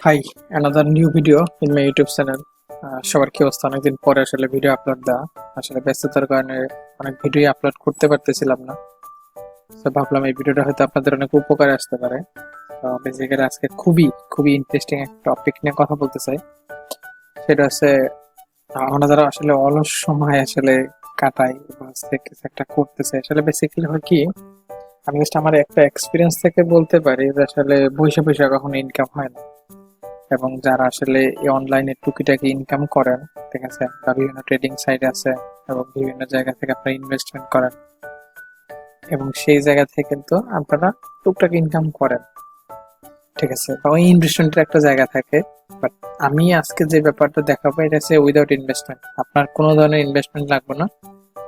High, another new video in my YouTube channel. সবার কি অবস্থা? অনেকদিন পরে আসলে ভিডিও আপলোড দেওয়া, আসলে ব্যস্ততার কারণে অনেক ভিডিও আপলোড করতে পারতেছিলাম না। তো ভাবলাম এই ভিডিওটা হয়তো আপনাদের অনেক উপকারে আসতে পারে। তো বেসিক্যালি আজকে খুবই খুবই ইন্টারেস্টিং একটা টপিক নিয়ে কথা বলতে চাই। সেটা হচ্ছে আমরা যারা আসলে অলস সময় আসলে কাটাই এবং হচ্ছে কিছু একটা করতে চাই, আসলে বেসিক্যালি হয় কি, আমি জাস্ট আমার একটা এক্সপিরিয়েন্স থেকে বলতে পারি যে আসলে বসে বসে কখনো ইনকাম হয় না। এবং যারা আসলে এই অনলাইনে টুকিটাকি ইনকাম করেন, ঠিক আছে, বা বিভিন্ন ট্রেডিং সাইট আছে এবং বিভিন্ন জায়গা থেকে আপনারা ইনভেস্টমেন্ট করেন এবং সেই জায়গা থেকে কিন্তু আপনারা টুকটাক ইনকাম করেন, ঠিক আছে, বা ওই ইনভেস্টমেন্টের একটা জায়গা থাকে। বাট আমি আজকে যে ব্যাপারটা দেখাবো এটা হচ্ছে উইদাউট ইনভেস্টমেন্ট, আপনার কোনো ধরনের ইনভেস্টমেন্ট লাগবে না।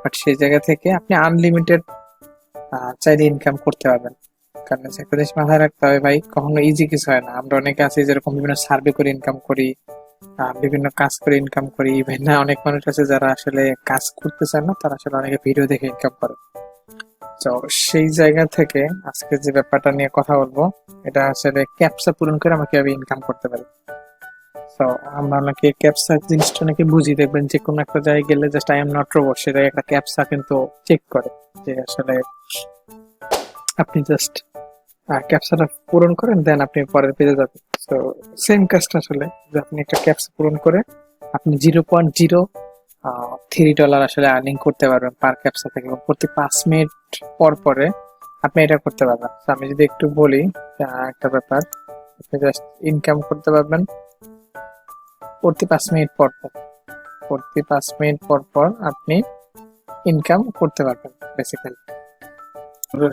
বাট সেই জায়গা থেকে আপনি আনলিমিটেড চাইলে ইনকাম করতে পারবেন। কারণ হচ্ছে একটা জিনিস মাথায় রাখতে হবে ভাই, কখনো ইজি কিছু হয় না। আমরা অনেকে আছি যেরকম বিভিন্ন সার্ভে করে ইনকাম করি, বিভিন্ন কাজ করে ইনকাম করি। ইভেন না, অনেক মানুষ আছে যারা আসলে কাজ করতে চায় না, তারা আসলে অনেকে ভিডিও দেখে ইনকাম করে। তো সেই জায়গা থেকে আজকে যে ব্যাপারটা নিয়ে কথা বলবো, এটা আসলে ক্যাপচা পূরণ করে আমরা কিভাবে ইনকাম করতে পারি। তো আমরা নাকি ক্যাপচা জিনিসটা নাকি বুঝি, দেখবেন যে কোনো একটা জায়গায় গেলে just I am not robot, সেটা একটা ক্যাপচা কিন্তু চেক করে যে আসলে আপনি জাস্ট ক্যাপচাটা পূরণ করেন, দেন আপনি পরের পেজে যাবেন। তো সেম কাজটা আসলে যে আপনি একটা ক্যাপচা পূরণ করে আপনি 0.03 ডলার আসলে আর্নিং করতে পারবেন পার ক্যাপচা থেকে, এবং প্রতি 5 মিনিট পর পরে আপনি এটা করতে পারবেন। তো আমি যদি একটু বলি একটা ব্যাপার, আপনি জাস্ট ইনকাম করতে পারবেন প্রতি 5 মিনিট পর পর, প্রতি 5 মিনিট পর পর আপনি ইনকাম করতে পারবেন বেসিক্যালি।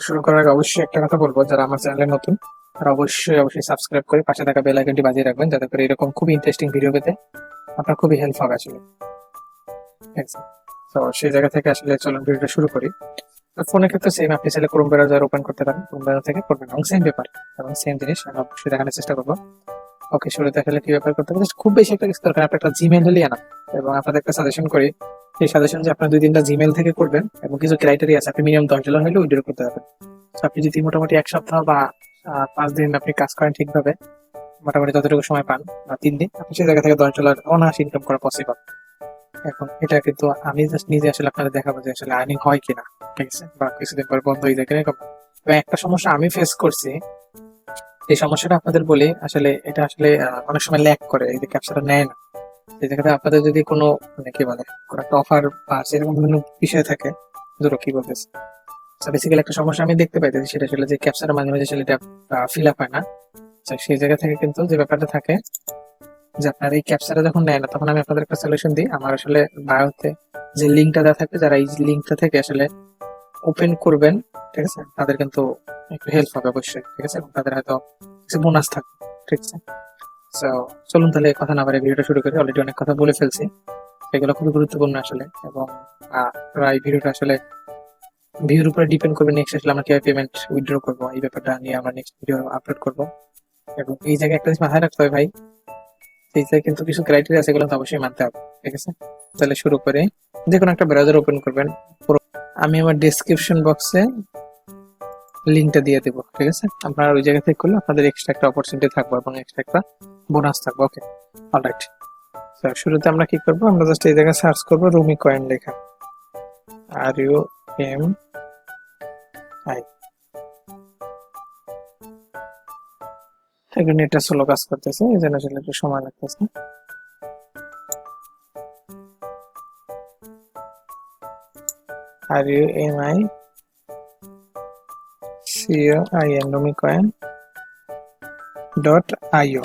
শুরু করার আগে অবশ্যই একটা কথা বলবো, যারা আমার চ্যানেলে নতুন তারা অবশ্যই অবশ্যই সাবস্ক্রাইব করে পাশে থাকা বেল আইকনটি বাজিয়ে রাখবেন, যাতে করে এরকম খুব ইন্টারেস্টিং ভিডিও পেতে আপনার খুবই হেল্প হবে আসলে। তো সেই জায়গা থেকে আসলে চলুন ভিডিওটা শুরু করি। ফোনের ক্ষেত্রে সেম, আপনি চাইলে ক্রোম ব্রাউজার ওপেন করতে পারেন, ক্রোম ব্রাউজার থেকে করবেন এবং সেম ব্যাপার এবং সেম জিনিস আমি অবশ্যই দেখানোর চেষ্টা করবো। ওকে, শুরুতে আসলে কি ব্যাপার করতে হবে, খুব বেশি একটা কিছু দরকার, আপনি একটা জিমেল হলেই আনা। এবং আপনাদের একটা সাজেশন করি, সেই সাজেশন যে আপনার 2-3টা জিমেল থেকে করবেন এবং কিছু ক্রাইটেরিয়া আছে, আপনি মিনিমাম $10 হলে উইথড্র করতে পারবেন। তো আপনি যদি মোটামুটি 1 সপ্তাহ বা 5 দিন আপনি কাজ করেন ঠিকভাবে, মোটামুটি যতটুকু সময় পান বা 3 দিন, আপনি সেই জায়গা থেকে $10 অনায়াসে ইনকাম করা পসিবল। এখন এটা কিন্তু আমি জাস্ট নিজে আসলে আপনাদের দেখাবো যে আসলে আর্নিং হয় কিনা, ঠিক আছে, বা কিছুদিন পর বন্ধ হয়ে যায় কিনা এরকম। এবং একটা সমস্যা আমি ফেস করছি, এই সমস্যাটা আপনাদের বলি, আসলে এটা আসলে অনেক সময় ল্যাগ করে, এই যে ক্যাপচারটা নেয় না। এই জায়গাতে আপনাদের যদি কোনো মানে কি বলে কোনো একটা অফার বা সেরকম বিভিন্ন বিষয় থাকে, ধরো কি বলতেছে, বেসিক্যালি একটা সমস্যা আমি দেখতে পাইতেছি, সেটা আসলে যে ক্যাপচারের মাঝে মাঝে আসলে এটা ফিল আপ হয় না। সেই জায়গা থেকে কিন্তু যে ব্যাপারটা থাকে যে আপনার এই ক্যাপচারটা যখন নেয় না, তখন আমি আপনাদের একটা সলিউশন দিই। আমার আসলে বায়োতে যে লিঙ্কটা দেওয়া থাকবে, যারা এই লিঙ্কটা থেকে আসলে ওপেন করবেন, ঠিক আছে, তাদের কিন্তু একটু হেল্প হবে অবশ্যই, ঠিক আছে, এবং তাদের হয়তো কিছু বোনাস থাকবে, ঠিক আছে। তো চলুন তাহলে কথা না বাড়িয়ে ভিডিওটা শুরু করি। অলরেডি অনেক কথা বলে ফেলছি, এগুলো খুবই গুরুত্বপূর্ণ আসলে। এবং এই ভিডিওটা আসলে ভিউর উপরে ডিপেন্ড করবে নেক্সট আসলে আমরা কিভাবে পেমেন্ট উইথড্র করবো, এই ব্যাপারটা নিয়ে আমরা নেক্সট ভিডিও আপলোড করবো। এবং এই জায়গায় একটা জিনিস মাথায় রাখতে হবে ভাই, এই জায়গায় কিন্তু কিছু ক্রাইটেরিয়া আছে, এগুলো তো অবশ্যই মানতে হবে, ঠিক আছে। তাহলে শুরু করে যে কোনো একটা ব্রাউজার ওপেন করবেন, আমি আমার ডেসক্রিপশন বক্সে লিঙ্কটা দিয়ে দেবো, ঠিক আছে। আপনারা ওই জায়গা থেকে করলে আপনাদের এক্সট্রা একটা অপরচুনিটি থাকবে এবং এক্সট্রা একটা বোনাস থাকবে। ওকে, অলরাইট। শুরুতে আমরা কি করবো, আমরা জাস্ট এই জায়গায় সার্চ করবো রুমি কয়েন লেখা, RUMI। এখন এটা স্লো কাজ করতেছে, এই জন্য আসলে একটু সময় লাগতেছে। RUMICOIN rumicoin.io।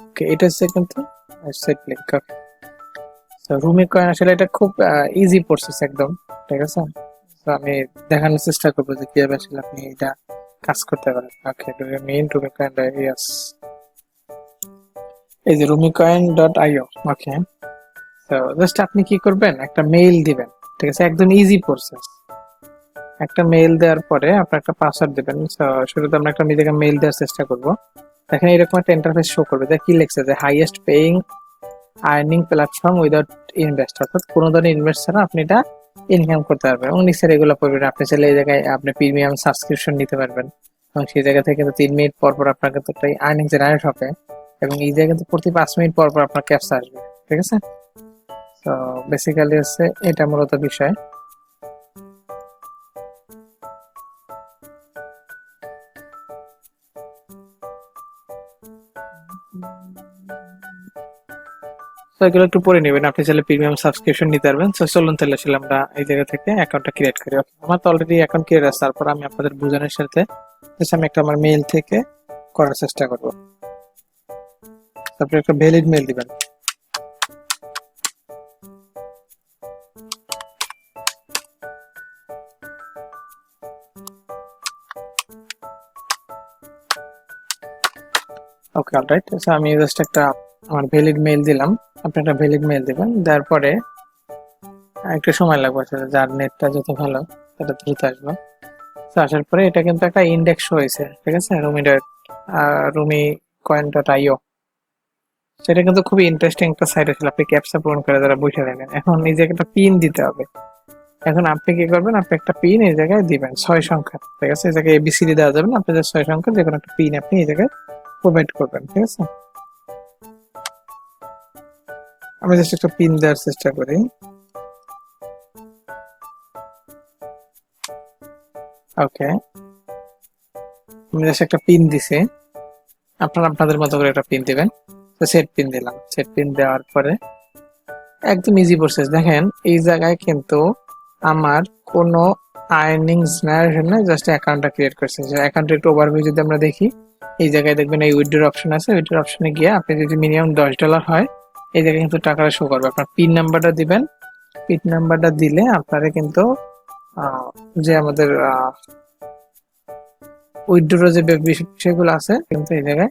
ওকে, এটা হচ্ছে কিন্তু ওয়েবসাইট লিংক। ওকে, তো রুমিকয়েন আসলে এটা খুব ইজি প্রসেস একদম, ঠিক আছে। তো আমি দেখানোর চেষ্টা করবো যে কিভাবে আসলে আপনি এটা কাজ করতে পারেন। ওকে, ডু ইউ মিন রুমিকয়েন? ইয়েস, এই যে rumicoin.io। ওকে, তো জাস্ট আপনি কি করবেন, একটা মেইল দিবেন, ঠিক আছে, একদম ইজি প্রসেস। একটা মেইল দেওয়ার পরে আপনার একটা পাসওয়ার্ড দিবেন। শুরুতে আমরা একটা নিজেকে মেইল দেওয়ার চেষ্টা করব। দেখেন এরকম একটা ইন্টারফেস শো করবে, কি লেখছে যে highest paying earning platform without invest, অর্থাৎ কোনো ধরনের ইনভেস্ট ছাড়া আপনি এটা ইনকাম করতে পারবেন। এবং নিচে এগুলো পড়বেন, আপনি চাইলে এই জায়গায় আপনি প্রিমিয়াম সাবস্ক্রিপশন নিতে পারবেন এবং সেই জায়গা থেকে কিন্তু 3 মিনিট পর পর আপনার কিন্তু একটা আর্নিং জেনারেট হবে এবং এই জায়গায় কিন্তু প্রতি 5 মিনিট পর পর আপনার ক্যাপচা আসবে, ঠিক আছে। তো বেসিক্যালি হচ্ছে এটা মূলত বিষয়। তো এগুলো একটু পরে নেবেন, আপনি চাইলে প্রিমিয়াম সাবস্ক্রিপশন নিতে পারবেন। তো চলুন তাহলে আসলে আমরা এই জায়গা থেকে অ্যাকাউন্টটা ক্রিয়েট করি। Okay, আমার তো অলরেডি অ্যাকাউন্ট ক্রিয়েট আছে, তারপর আমি আপনাদের বোঝানোর সাথে আমি একটা আমার মেইল থেকে করার চেষ্টা করবো। তারপরে একটা ভ্যালিড মেইল দিবেন। ওকে, অলরাইট। আমি জাস্ট একটা আমার ভ্যালিড মেইল দিলাম, আপনি একটা ভ্যালিড মেইল দিবেন। দেওয়ার পরে একটু সময় লাগবে আসলে, যার নেটটা যত ভালো তত দ্রুত আসবে। তো আসার পরে এটা কিন্তু একটা ইন্ডেক্স হয়েছে, ঠিক আছে, রুমি কয়েন ডট আইও। সেটা কিন্তু খুবই ইন্টারেস্টিং একটা সাইট আসলে, আপনি ক্যাপচা পূরণ করে যারা বসে থাকেন। এখন এই জায়গায় একটা পিন দিতে হবে। এখন আপনি কি করবেন, আপনি একটা পিন এই জায়গায় দিবেন 6 সংখ্যা, ঠিক আছে। এই জায়গায় এবিসিডি দেওয়া যাবে না, আপনি যে 6 সংখ্যা যে কোনো একটা পিন আপনি এই জায়গায় প্রোভাইড করবেন, ঠিক আছে। আমি জাস্ট একটা পিন দেওয়ার চেষ্টা করি। ওকে, আমি জাস্ট একটা পিন দিছি, আপনারা আপনাদের মতো করে একটা পিন দিবেন। তো সেট পিন দিলাম, সেট পিন দেওয়ার পরে একদম ইজি প্রসেস। দেখেন এই জায়গায় কিন্তু আমার কোনো আর্নিংস নেওয়ার জন্য জাস্ট অ্যাকাউন্টটা ক্রিয়েট করছে। যে অ্যাকাউন্টের একটু ওভারভিউ যদি আমরা দেখি, এই জায়গায় দেখবেন এই উইথড্র অপশন আছে। উইথড্র অপশনে গিয়ে আপনি যদি মিনিমাম $10 হয়, এই জায়গায় কিন্তু টাকাটা শো করবে। আপনার পিন নাম্বারটা দিবেন, পিন নাম্বারটা দিলে আপনারা কিন্তু যে আমাদের উইথড্র যে বিষয়গুলো আছে কিন্তু এই জায়গায়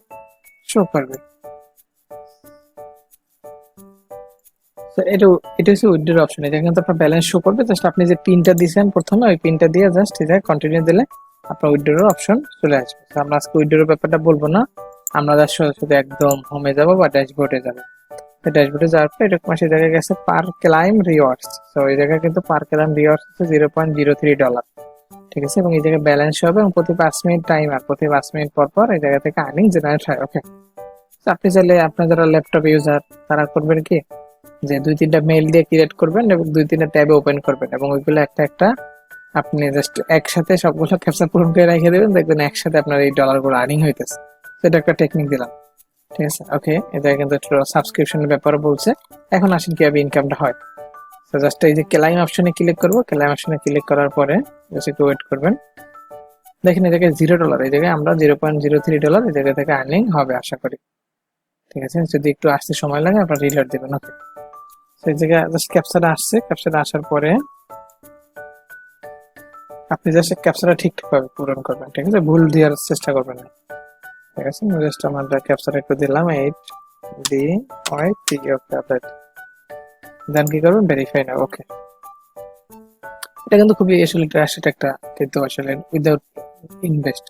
শো করবে। তো এটা হচ্ছে উইথড্র অপশন, এটা কিন্তু আপনার ব্যালেন্স শো করবে। জাস্ট আপনি যে পিনটা দিয়েছেন প্রথমে, ওই পিনটা দিয়ে জাস্ট এটা কন্টিনিউ দিলে আপনার উইথড্র অপশন চলে আসবে। তো আমরা আজকে উইথড্র ব্যাপারটা বলবো না, আমরা জাস্ট শুধু একদম হোমে যাব বা ড্যাশবোর্ডে যাব। ড্যাশবোর্ডে যাওয়ার পর এরকম সেই জায়গায় গেছে পার ক্লাইম রিওয়ার্ডস। তো এই জায়গায় কিন্তু পার ক্লাইম রিওয়ার্ডস হচ্ছে $0.03, ঠিক আছে। এবং এই জায়গায় ব্যালেন্স হবে এবং প্রতি 5 মিনিট টাইম, আর প্রতি 5 মিনিট পর পর এই জায়গা থেকে আর্নিং জেনারেট হয়। ওকে, আপনি চাইলে আপনার যারা ল্যাপটপ ইউজার তারা করবেন কি, যে 2-3টা মেইল দিয়ে ক্রিয়েট করবেন এবং 2-3টা ট্যাবে ওপেন করবেন এবং ওইগুলো একটা একটা আপনি জাস্ট একসাথে সবগুলো ক্যাপচা পূরণ করে রেখে দেবেন, দেখবেন একসাথে আপনার এই ডলারগুলো আর্নিং হইতেছে। সেটা একটা টেকনিক দিলাম, ঠিক আছে। ওকে, এটা কিন্তু একটু সাবস্ক্রিপশনের ব্যাপারে বলছে। এখন আসেন কিভাবে ইনকামটা হয়। তো জাস্ট এই যে ক্লাইম অপশনে ক্লিক করবো, ক্লাইম অপশনে ক্লিক করার পরে জাস্ট একটু ওয়েট করবেন। দেখেন এই জায়গায় $0, এই জায়গায় আমরা $0.03 এই জায়গা থেকে আর্নিং হবে আশা করি, ঠিক আছে। যদি একটু আসতে সময় লাগে আপনার রিলোড দেবেন। ওকে, সেই জায়গায় জাস্ট ক্যাপচাটা আসছে, ক্যাপচাটা আসার পরে আপনি জাস্ট ক্যাপচাটা ঠিকঠাক ভাবে পূরণ করবেন, ঠিক আছে, ভুল দেওয়ার চেষ্টা করবেন না, ঠিক আছে। জাস্ট আমরা ক্যাপচাটা একটু দিলাম 8DY3। ওকে, আপডেট দেন কি করবেন, ভেরিফাই না। ওকে, এটা কিন্তু খুবই আসলে ট্রাস্টেড একটা, কিন্তু আসলে উইদাউট ইনভেস্ট।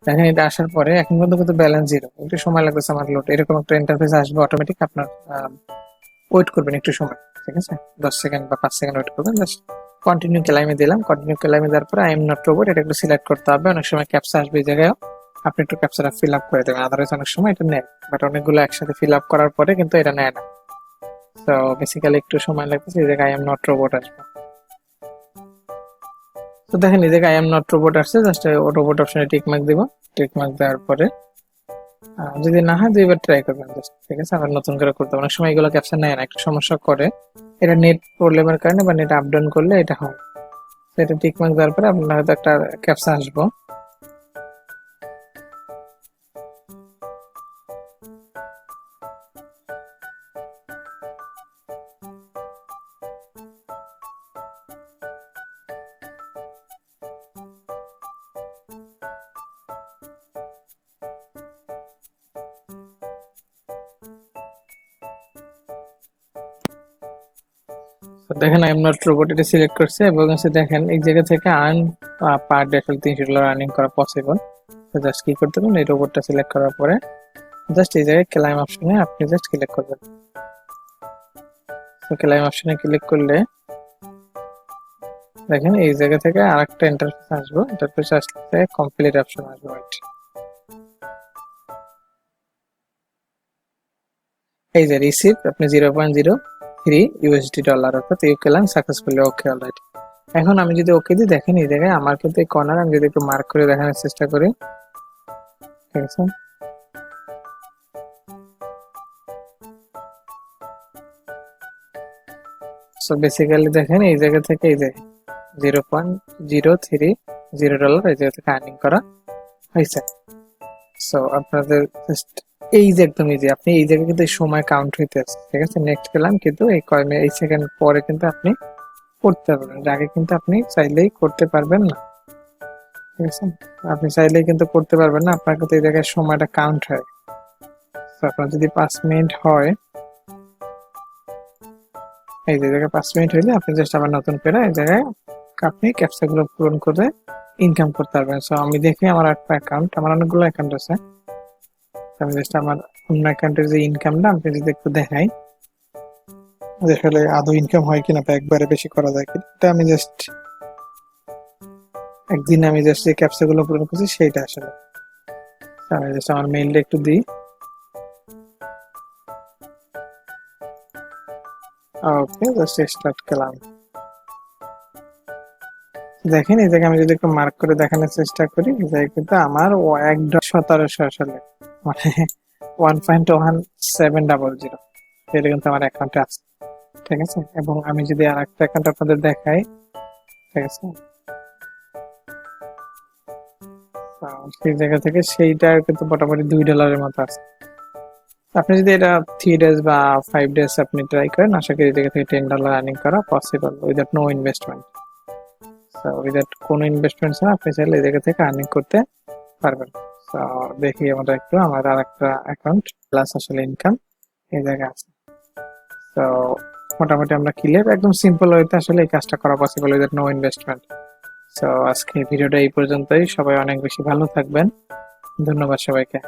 দেখেন এটা আসার পরে এখন কিন্তু ব্যালেন্স জিরো, একটু সময় লাগতেছে আমার লোড। এরকম একটা ইন্টারফেস আসবে অটোমেটিক, আপনার ওয়েট করবেন একটু সময়, ঠিক আছে, 10 সেকেন্ড বা 5 সেকেন্ড ওয়েট করবেন। জাস্ট কন্টিনিউ ক্লাইমে দিলাম, কন্টিনিউ ক্লাইমে দেওয়ার পরে আই এম নট রোবট এটা একটু সিলেক্ট করতে হবে। অনেক সময় ক্যাপচা আসবে এই জায়গায়, আপনি একটু ক্যাপচাটা ফিল আপ করে দেবেন, আদারওয়াইজ অনেক সময় এটা নেয়, বাট অনেকগুলো একসাথে ফিল আপ করার পরে কিন্তু এটা নেয় না। তো বেসিক্যালি একটু সময় লাগতেছে, এই জায়গায় আই এম নট রোবট আসবে। তো দেখেন এই জায়গায় আই এম নট রোবট আসছে, জাস্ট রোবট অপশনে টিক মার্ক দিব। টিক মার্ক দেওয়ার পরে যদি না হয় 2বার ট্রাই করবেন জাস্ট, ঠিক আছে। আবার নতুন করে করতে হবে, অনেক সময় এগুলো ক্যাপচার নেয় না, একটু সমস্যা করে। এটা নেট প্রবলেমের কারণে বা নেট আপ ডাউন করলে এটা হয়। তো এটা টিক মার্ক দেওয়ার পরে আপনার হয়তো একটা ক্যাপচা আসবো। তো দেখেন আই এম নট রোবট এটা সিলেক্ট করছে এবং দেখেন এই জায়গা থেকে আর্ন পার ডে আসলে $300 আর্নিং করা পসিবল। তো জাস্ট কি করতে হবে, এই রোবটটা সিলেক্ট করার পরে জাস্ট এই জায়গায় ক্লাইম অপশনে আপনি জাস্ট ক্লিক করবেন। তো ক্লাইম অপশনে ক্লিক করলে দেখেন এই জায়গা থেকে আরেকটা ইন্টারফেস আসবে, ইন্টারফেস আসলে কমপ্লিট অপশন আসবে। এই যে রিসিভ আপনি 0.03 ইউএসডি ডলার, অর্থাৎ ইউ পেলাম সাকসেসফুলি। ওকে, অলরাইট। এখন আমি যদি ওকে দিয়ে দেখেন, এই জায়গায় আমার কিন্তু এই কর্নার আমি যদি একটু মার্ক করে দেখানোর চেষ্টা করি, ঠিক আছে। সো বেসিক্যালি দেখেন এই জায়গা থেকে এই যে 0.030 এই জায়গা থেকে আর্নিং করা হয়েছে। সো আপনাদের জাস্ট এই যে একদম ইজি, আপনি এই জায়গায় কিন্তু সময় কাউন্ট হইতে আছে, ঠিক আছে। নেক্সট গেলাম, কিন্তু এই কয়েনে এই সেকেন্ড পরে কিন্তু আপনি করতে পারবেন, এর আগে কিন্তু আপনি চাইলেই করতে পারবেন না, ঠিক আছে। আপনি চাইলেই কিন্তু করতে পারবেন না, আপনার কিন্তু এই জায়গায় সময়টা কাউন্ট হয়। তো আপনার যদি 5 মিনিট হয়, এই যে জায়গায় 5 মিনিট হইলে আপনি জাস্ট আবার নতুন করে এই জায়গায় আপনি ক্যাপচা গুলো পূরণ করে ইনকাম করতে পারবেন। সো আমি দেখি আমার একটা অ্যাকাউন্ট, আমার অনেকগুলো অ্যাকাউন্ট আছে, আমি জাস্ট আমার অন্য অ্যাকাউন্টের যে ইনকামটা আপনি যদি একটু দেখাই, আসলে আদৌ ইনকাম হয় কিনা বা একবারে বেশি করা যায় কিনা, এটা আমি জাস্ট একদিন আমি জাস্ট যে ক্যাপচা গুলো পূরণ করছি সেইটা আসলে। আমি জাস্ট আমার মেইলটা একটু দিই। ওকে, জাস্ট স্টার্ট করলাম। দেখেন এই জায়গায় আমি যদি একটু মার্ক করে দেখানোর চেষ্টা করি, এই জায়গায় কিন্তু আমার 1.17 আসলে, মানে 1.1700 এটা কিন্তু আমার অ্যাকাউন্টে আছে, ঠিক আছে। এবং আমি যদি আর একটা অ্যাকাউন্ট আপনাদের দেখাই, ঠিক আছে, তো সেই জায়গা থেকে সেইটা কিন্তু মোটামুটি $2 মতো আছে। আপনি যদি এটা 3 ডেজ বা 5 ডেজ আপনি ট্রাই করেন, আশা করি এই জায়গা থেকে $10 আর্নিং করা possible without no investment. So without কোনো ইনভেস্টমেন্ট ছাড়া আপনি চাইলে এই জায়গা থেকে আর্নিং করতে পারবেন। তো দেখি আমরা একটু আমার আর একটা অ্যাকাউন্ট প্লাস আসলে ইনকাম এই জায়গায় আছে। তো মোটামুটি আমরা ক্লিয়ার, একদম সিম্পল ওয়েতে আসলে এই কাজটা করা পসিবল উইদাউট নো ইনভেস্টমেন্ট। তো আজকে ভিডিওটা এই পর্যন্তই, সবাই অনেক বেশি ভালো থাকবেন, ধন্যবাদ সবাইকে।